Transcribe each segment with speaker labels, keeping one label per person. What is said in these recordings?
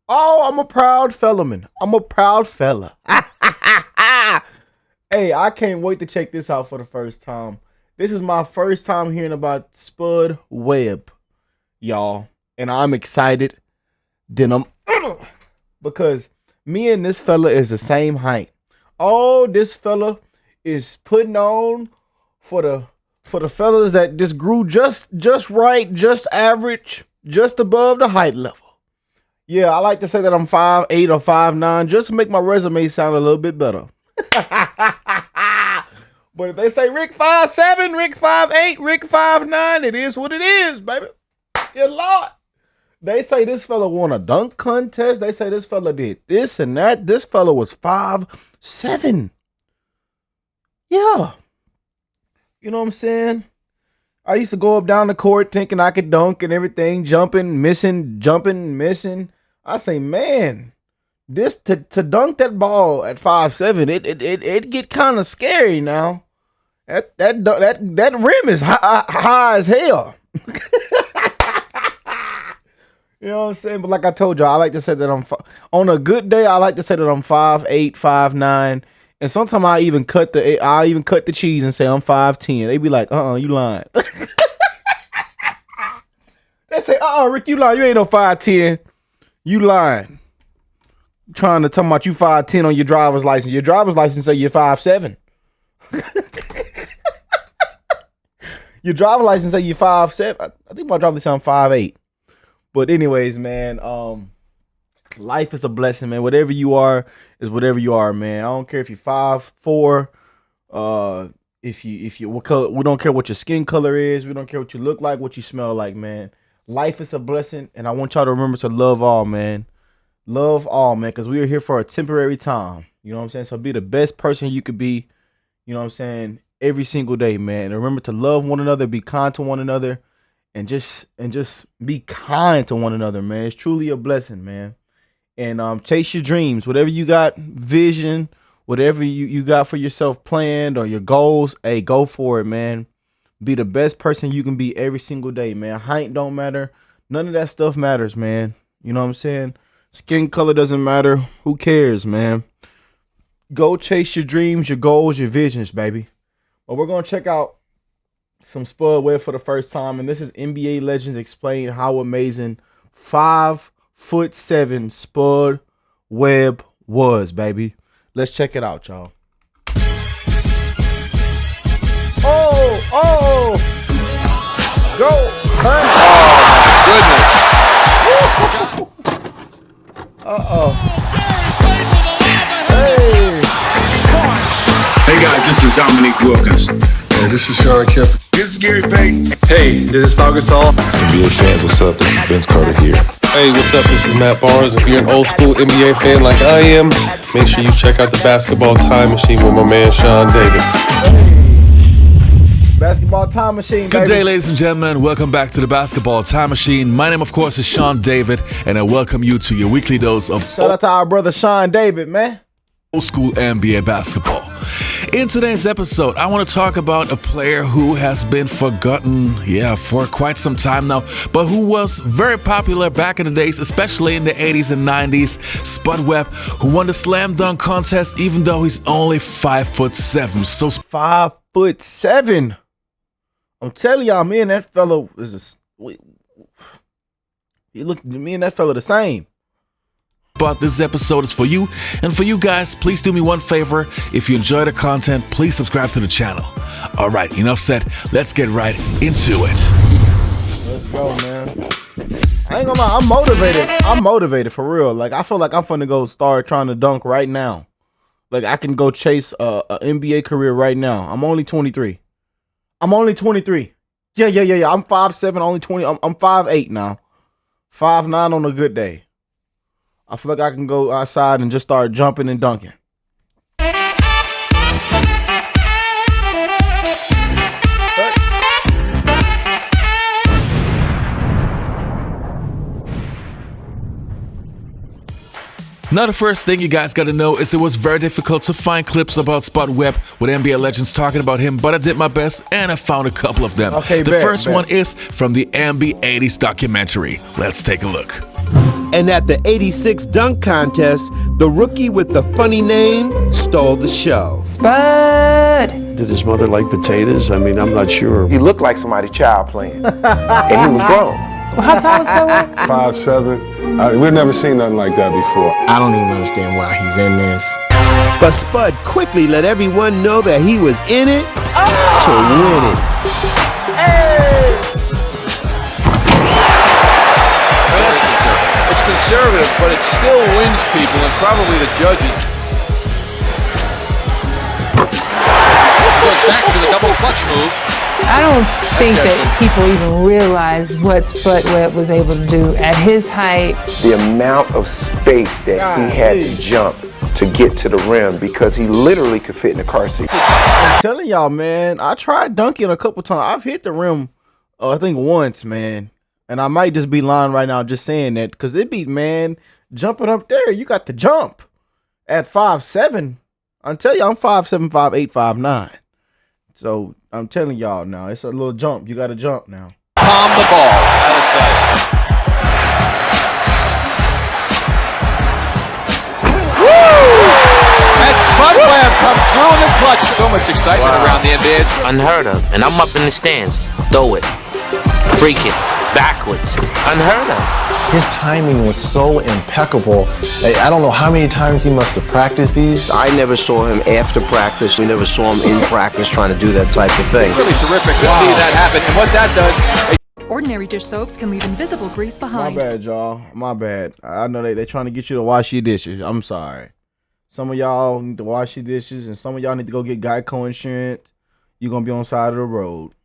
Speaker 1: Oh, I'm a proud fella, man. I'm a proud fella. Hey, I can't wait to check this out for the first time. This is my first time hearing about Spud Webb, y'all. And I'm excited. Then I'm because me and this fella is the same height. Oh, this fella is putting on for the fellas that just grew just right, just average, just above the height level. Yeah, I like to say that I'm 5'8" or 5'9" just to make my resume sound a little bit better. But if they say Rick 5'7", Rick 5'8", Rick 5'9", it is what it is, baby. Yeah, Lord. They say this fella won a dunk contest. They say this fella did this and that. This fella was 5'7". Yeah. You know what I'm saying? I used to go up down the court thinking I could dunk and everything, jumping, missing. I say, man, this to dunk that ball at 5'7", it get kind of scary now. That rim is high as hell. You know what I'm saying? But like I told you, I like to say that on a good day, I like to say that I'm 5'8", 5'9". And sometimes I even cut the cheese and say I'm 5'10". They be like, you lying. They say, Rick, you lying. You ain't no 5'10". You lying. Trying to talk about you 5'10" on your driver's license. Your driver's license say you're 5'7". Your driver's license say you're 5'7". I think my driver's license 5'8". But anyways, man, life is a blessing, man. Whatever you are is whatever you are, man. I don't care if you're 5'4", what color, we don't care what your skin color is. We don't care what you look like, what you smell like, man. Life is a blessing, and I want y'all to remember to love all, man. Love all, man, because we are here for a temporary time. You know what I'm saying? So be the best person you could be, you know what I'm saying, every single day, man. And remember to love one another, be kind to one another, and just be kind to one another, man. It's truly a blessing, man. And chase your dreams. Whatever you got, vision, whatever you got for yourself planned or your goals, hey, go for it, man. Be the best person you can be every single day, man. Height don't matter. None of that stuff matters, man. You know what I'm saying? Skin color doesn't matter. Who cares, man? Go chase your dreams, your goals, your visions, baby. But we're going to check out some Spud Webb for the first time. And this is NBA Legends explain how amazing 5'7" Spud Webb was, baby. Let's check it out, y'all. Oh, go.
Speaker 2: Oh,
Speaker 1: Goodness. Uh-oh.
Speaker 2: Hey guys, this is Dominique Wilkins.
Speaker 3: Hey, this is Sean Kemp.
Speaker 2: This is Gary Payton.
Speaker 4: Hey, this is bogues.
Speaker 3: NBA fans, what's up? This is Vince Carter here.
Speaker 4: Hey, what's up? This is Matt Barnes. If you're an old school NBA fan like I am, make sure you check out the Basketball Time Machine with my man Sean David.
Speaker 1: Basketball Time Machine,
Speaker 5: Good
Speaker 1: baby.
Speaker 5: day, ladies and gentlemen. Welcome back to the Basketball Time Machine. My name, of course, is Sean David, and I welcome you to your weekly dose of
Speaker 1: Shout out to our brother Sean David, man.
Speaker 5: old school NBA basketball. In today's episode, I want to talk about a player who has been forgotten, for quite some time now, but who was very popular back in the days, especially in the 80s and 90s. Spud Webb, who won the slam dunk contest, even though he's only 5'7". So
Speaker 1: 5'7". I'm telling y'all, me and that fellow me and that fellow the same.
Speaker 5: But this episode is for you, and for you guys, please do me one favor. If you enjoy the content, please subscribe to the channel. All right, enough said. Let's get right into it.
Speaker 1: Let's go, man. I ain't gonna lie, I'm motivated. I'm motivated for real. Like, I feel like I'm finna go start trying to dunk right now. Like, I can go chase a NBA career right now. I'm only 23. Yeah. I'm 5'7", only 20. I'm 5'8" now. 5'9" on a good day. I feel like I can go outside and just start jumping and dunking.
Speaker 5: Now, the first thing you guys got to know is it was very difficult to find clips about Spud Webb with NBA legends talking about him, but I did my best and I found a couple of them.
Speaker 1: Okay,
Speaker 5: the first one is from the NBA 80s documentary. Let's take a look.
Speaker 6: And at the 86 dunk contest, the rookie with the funny name stole the show.
Speaker 7: Spud!
Speaker 8: Did his mother like potatoes? I mean, I'm not sure.
Speaker 9: He looked like somebody's child playing, and he was grown.
Speaker 7: Well, how tall is Spud?
Speaker 10: 5'7". We've never seen nothing like that before.
Speaker 11: I don't even understand why he's in this.
Speaker 6: But Spud quickly let everyone know that he was in it to win it.
Speaker 2: It's conservative, but it still wins people, and probably the judges.
Speaker 12: Goes back to the double clutch move.
Speaker 7: I don't think that people even realize what Spud Webb was able to do at his height.
Speaker 9: The amount of space that he had to jump to get to the rim, because he literally could fit in a car seat.
Speaker 1: I'm telling y'all, man, I tried dunking a couple times. I've hit the rim, I think once, man. And I might just be lying right now just saying that, because it be, man, jumping up there, you got to jump at 5'7". I'm telling you, I'm 5'7", 5'8", 5'9". So I'm telling y'all now, it's a little jump. You got to jump now.
Speaker 12: Palm the ball out of sight.
Speaker 2: And Spud Webb comes through in the clutch.
Speaker 12: So much excitement around the NBA. It's
Speaker 13: unheard of. And I'm up in the stands. Throw it. Freak it. Backwards. Unheard of.
Speaker 11: His timing was so impeccable. I don't know how many times he must have practiced these.
Speaker 9: I never saw him after practice. We never saw him in practice trying to do that type of thing.
Speaker 12: Really terrific to see that happen. And what that does...
Speaker 14: Ordinary dish soaps can leave invisible grease behind.
Speaker 1: My bad, y'all. My bad. I know they're trying to get you to wash your dishes. I'm sorry. Some of y'all need to wash your dishes, and some of y'all need to go get Geico insurance. You're going to be on the side of the road.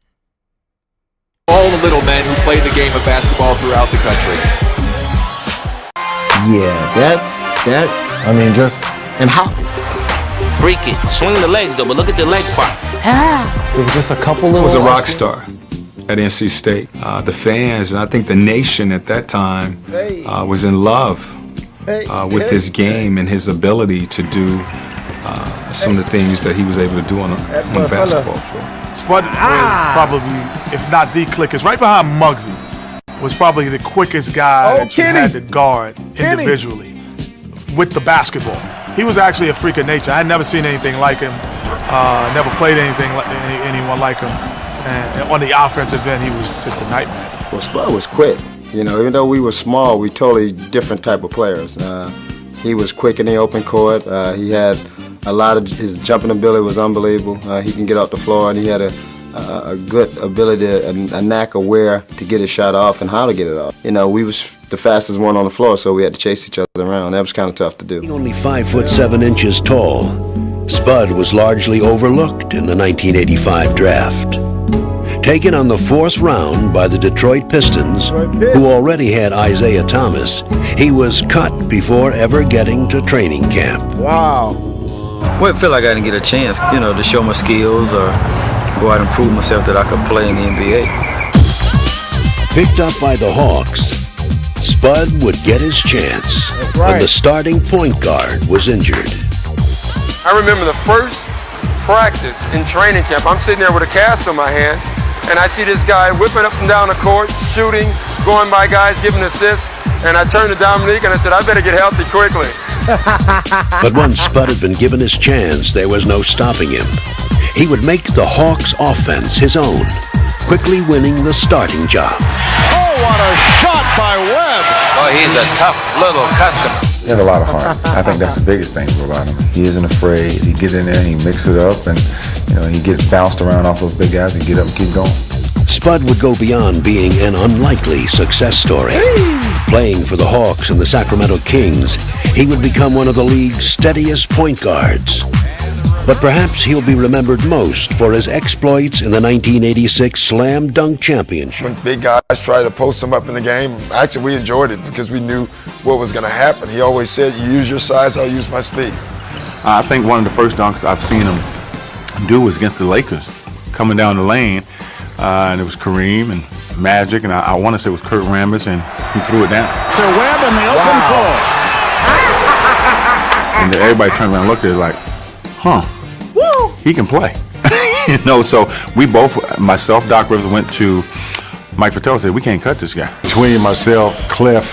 Speaker 12: All the little men who played the game of basketball throughout the country.
Speaker 11: Yeah, that's. I mean, just and how.
Speaker 13: Freak it. Swing the legs though, but look at the leg part.
Speaker 11: There was just a couple little.
Speaker 10: He was a rock star at NC State. The fans and I think the nation at that time was in love with his game and his ability to do some of the things that he was able to do on the basketball floor.
Speaker 15: Spud was probably, if not the quickest, right behind Muggsy, was probably the quickest guy that you had to guard individually with the basketball. He was actually a freak of nature. I had never seen anything like him, never played anyone like him. And on the offensive end, he was just a nightmare.
Speaker 9: Well, Spud was quick. You know, even though we were small, we totally different type of players. He was quick in the open court. He had a lot of his jumping ability was unbelievable. He can get off the floor, and he had a good ability, a knack of where to get his shot off and how to get it off. You know, we was the fastest one on the floor, so we had to chase each other around. That was kind of tough to do.
Speaker 16: Only 5'7" tall, Spud was largely overlooked in the 1985 draft. Taken on the 4th round by the Detroit Pistons, who already had Isaiah Thomas, he was cut before ever getting to training camp.
Speaker 1: Wow.
Speaker 17: Well, I feel like I didn't get a chance, you know, to show my skills or go out and prove myself that I could play in the NBA.
Speaker 16: Picked up by the Hawks, Spud would get his chance when the starting point guard was injured.
Speaker 10: I remember the first practice in training camp. I'm sitting there with a cast on my hand, and I see this guy whipping up and down the court, shooting, going by guys, giving assists, and I turned to Dominique and I said, I better get healthy quickly.
Speaker 16: But once Spud had been given his chance, there was no stopping him. He would make the Hawks' offense his own, quickly winning the starting job.
Speaker 2: Oh, what a shot by Webb!
Speaker 12: Oh, he's a tough little customer.
Speaker 18: He had a lot of heart. I think that's the biggest thing about him. He isn't afraid. He gets in there, he mixes it up, and he gets bounced around off those big guys and get up and keep going.
Speaker 16: Spud would go beyond being an unlikely success story. Playing for the Hawks and the Sacramento Kings, he would become one of the league's steadiest point guards. But perhaps he'll be remembered most for his exploits in the 1986 Slam Dunk Championship.
Speaker 10: When big guys try to post him up in the game, actually we enjoyed it because we knew what was going to happen. He always said, you use your size, I'll use my speed.
Speaker 18: I think one of the first dunks I've seen him do was against the Lakers, coming down the lane, and it was Kareem and Magic, and I want to say it was Kurt Rambis, and he threw it down.
Speaker 2: To Webb in the open floor.
Speaker 18: And then everybody turned around and looked at it like, huh, he can play. So we both, myself, Doc Rivers, went to Mike Fratello and said, we can't cut this guy.
Speaker 19: Between myself, Cliff,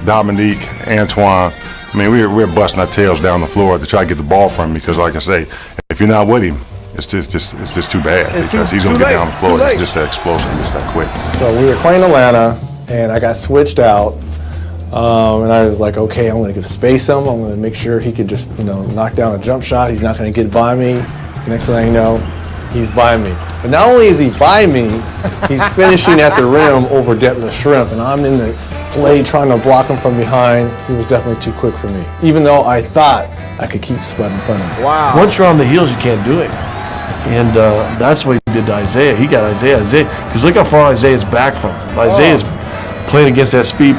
Speaker 19: Dominique, Antoine, I mean, we're busting our tails down the floor to try to get the ball from him because, like I say, if you're not with him, it's just too bad because he's going to get down the floor. It's just that explosive, just that quick.
Speaker 11: So we were playing Atlanta, and I got switched out, and I was like, okay, I'm going to space him. I'm going to make sure he could just, knock down a jump shot. He's not going to get by me. Next thing you know, he's by me. But not only is he by me, he's finishing at the rim over depth of shrimp, and I'm in the lane trying to block him from behind. He was definitely too quick for me, even though I thought I could keep Spud in front of him.
Speaker 1: Wow.
Speaker 8: Once you're on the heels, you can't do it. And that's what he did to Isaiah. He got Isaiah, because look how far Isaiah's back from him. Isaiah's playing against that speed,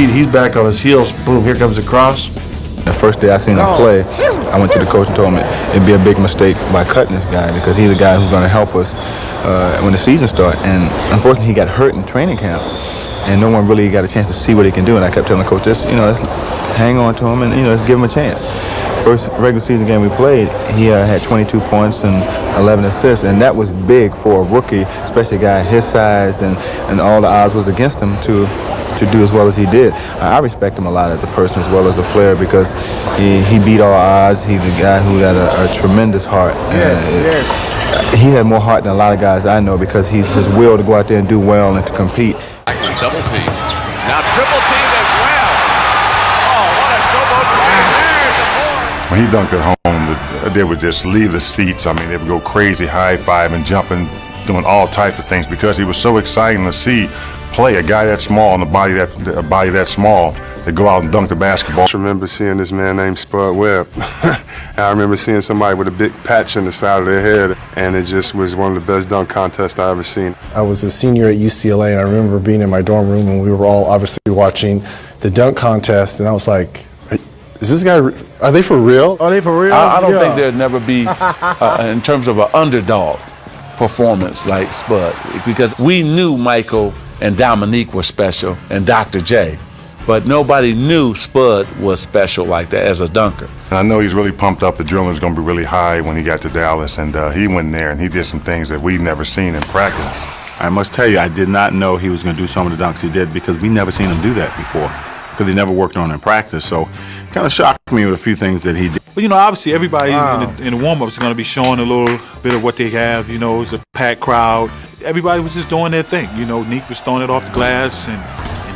Speaker 8: He's back on his heels. Boom, here comes the cross.
Speaker 20: The first day I seen him play, I went to the coach and told him it'd be a big mistake by cutting this guy because he's a guy who's going to help us when the season starts. And unfortunately, he got hurt in training camp, and no one really got a chance to see what he can do. And I kept telling the coach, let's hang on to him and let's give him a chance. First regular season game we played, he had 22 points and 11 assists, and that was big for a rookie, especially a guy his size, and all the odds was against him to do as well as he did. I respect him a lot as a person as well as a player because he beat all odds. He's a guy who got a tremendous heart. He had more heart than a lot of guys I know because his will to go out there and do well and to compete.
Speaker 2: Double team. Now triple team as well. Oh, what a showboat. There's the board.
Speaker 19: When he dunked at home, they would just leave the seats. I mean, they would go crazy, high-fiving, jumping, doing all types of things because he was so exciting to see play a guy that small and a body that small to go out and dunk the basketball.
Speaker 21: I remember seeing this man named Spud Webb. I remember seeing somebody with a big patch on the side of their head, and it just was one of the best dunk contests I ever seen.
Speaker 11: I was a senior at UCLA, and I remember being in my dorm room, and we were all obviously watching the dunk contest, and I was like, is this guy, are they for real?
Speaker 1: Are they for real?
Speaker 5: I don't think there'd never be, in terms of an underdog performance like Spud, because we knew Michael and Dominique were special, and Dr. J. But nobody knew Spud was special like that as a dunker.
Speaker 19: And I know he's really pumped up. The adrenaline is going to be really high when he got to Dallas, and he went in there and he did some things that we've never seen in practice.
Speaker 18: I must tell you, I did not know he was going to do some of the dunks he did because we never seen him do that before because he never worked on it in practice. So it kind of shocked me with a few things that he did.
Speaker 15: Well, obviously everybody in the warm-up is going to be showing a little bit of what they have. It's a packed crowd. Everybody was just doing their thing. Neek was throwing it off the glass and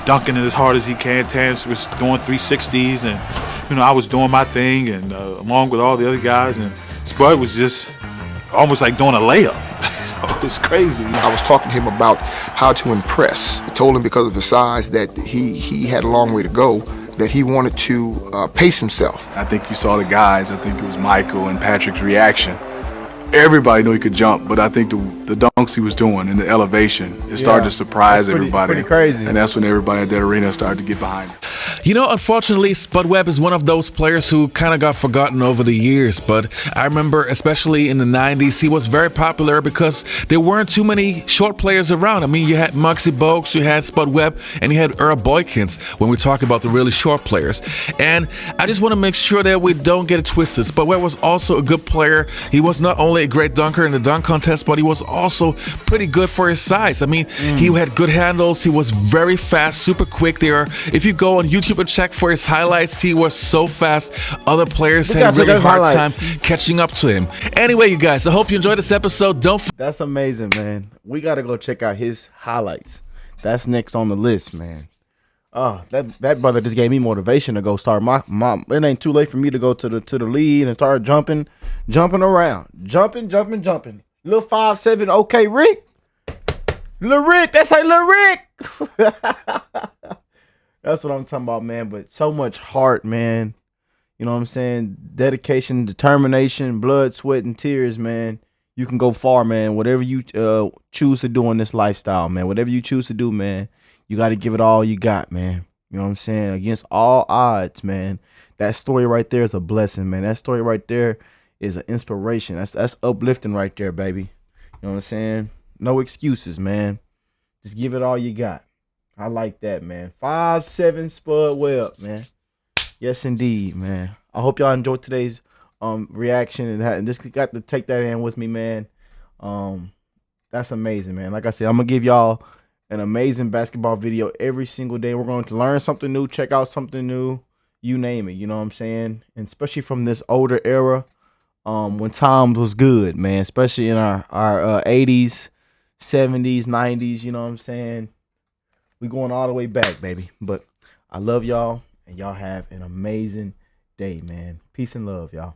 Speaker 15: dunking it as hard as he can. Terrence was doing 360s, and I was doing my thing, and along with all the other guys. And Spud was just almost like doing a layup. It was crazy.
Speaker 22: I was talking to him about how to impress. I told him because of his size that he had a long way to go, that he wanted to pace himself.
Speaker 23: I think you saw the guys. I think it was Michael and Patrick's reaction. Everybody knew he could jump, but I think the dunks he was doing and the elevation, it started to surprise everybody.
Speaker 1: Pretty crazy.
Speaker 23: And that's when everybody at that arena started to get behind him.
Speaker 5: Unfortunately, Spud Webb is one of those players who kind of got forgotten over the years. But I remember, especially in the 90s, he was very popular because there weren't too many short players around. I mean, you had muggsy Bogues, you had Spud Webb, and you had Earl Boykins when we talk about the really short players. And I just want to make sure that we don't get it twisted. Spud Webb was also a good player. He was not only a great dunker in the dunk contest, but he was also pretty good for his size. I mean, he had good handles. He was very fast, super quick there. If you go on YouTube and check for his highlights, he was so fast. Other players had a really hard time catching up to him. Anyway, you guys, I hope you enjoyed this episode.
Speaker 1: That's amazing, man. We got to go check out his highlights. That's next on the list, man. Oh, that brother just gave me motivation to go start my it ain't too late for me to go to the lead and start jumping around. Jumping. Little 5'7", OkayRickk. Lil Rick, that's how Lil Rick. That's what I'm talking about, man. But so much heart, man. You know what I'm saying? Dedication, determination, blood, sweat, and tears, man. You can go far, man. Whatever you choose to do in this lifestyle, man. Whatever you choose to do, man. You got to give it all you got, man. You know what I'm saying? Against all odds, man. That story right there is a blessing, man. That story right there is an inspiration. That's uplifting right there, baby. You know what I'm saying? No excuses, man. Just give it all you got. I like that, man. 5'7" Spud Webb, man. Yes, indeed, man. I hope y'all enjoyed today's reaction and just got to take that in with me, man. That's amazing, man. Like I said, I'm gonna give y'all an amazing basketball video every single day. We're going to learn something new, check out something new, you name it. You know what I'm saying? And especially from this older era, when times was good, man. Especially in our 80s, 70s, 90s. You know what I'm saying? We going all the way back, baby. But I love y'all, and y'all have an amazing day, man. Peace and love, y'all.